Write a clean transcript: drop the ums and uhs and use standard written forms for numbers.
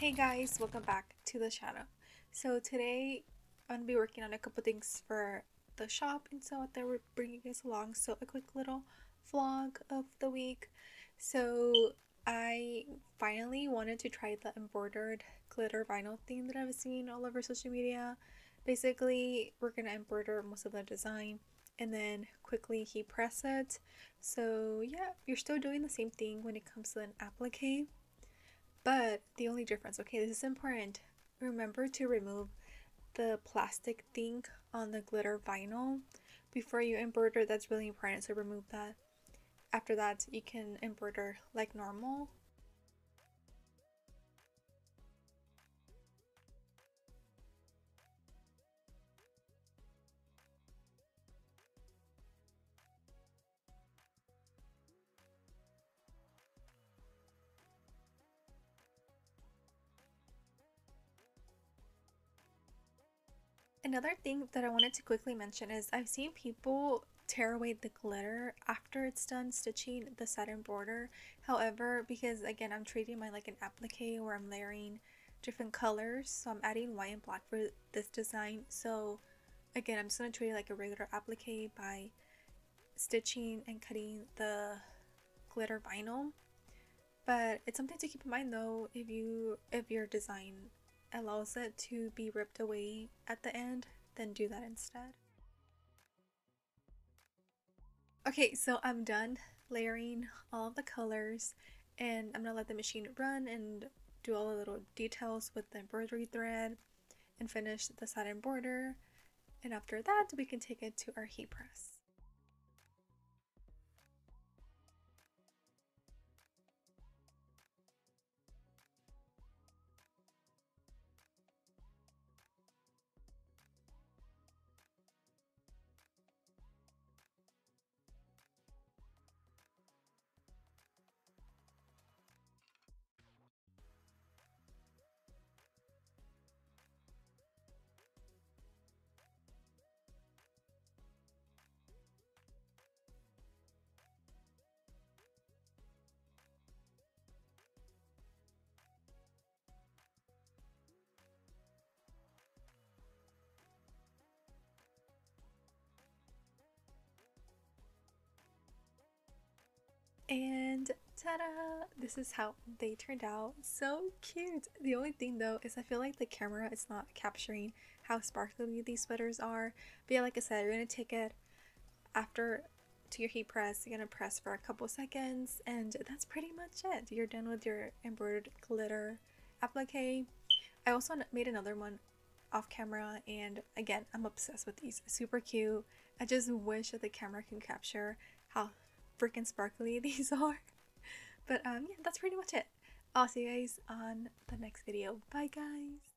Hey guys, welcome back to the channel. So today I'm gonna be working on a couple things for the shop, and so I thought we're bringing you guys along. So a quick little vlog of the week. So I finally wanted to try the embroidered glitter vinyl thing that I've seen all over social media. Basically, we're gonna embroider most of the design and then quickly heat press it. So yeah, you're still doing the same thing when it comes to an applique. But the only difference, okay, this is important. Remember to remove the plastic thing on the glitter vinyl before you embroider. That's really important, so remove that. After that, you can embroider like normal. Another thing that I wanted to quickly mention is I've seen people tear away the glitter after it's done stitching the satin border. However, because again I'm treating mine like an applique where I'm layering different colors, so I'm adding white and black for this design. So again, I'm just going to treat it like a regular applique by stitching and cutting the glitter vinyl. But it's something to keep in mind though, if your design allows it to be ripped away at the end, then do that instead. Okay, so I'm done layering all of the colors, and I'm gonna let the machine run and do all the little details with the embroidery thread and finish the satin border, and after that we can take it to our heat press. And ta-da! This is how they turned out. So cute! The only thing though is I feel like the camera is not capturing how sparkly these sweaters are. But yeah, like I said, you're gonna take it after to your heat press. You're gonna press for a couple seconds, and that's pretty much it. You're done with your embroidered glitter applique. I also made another one off camera, and again, I'm obsessed with these. Super cute. I just wish that the camera can capture how freaking sparkly these are. But yeah, that's pretty much it. I'll see you guys on the next video. Bye guys.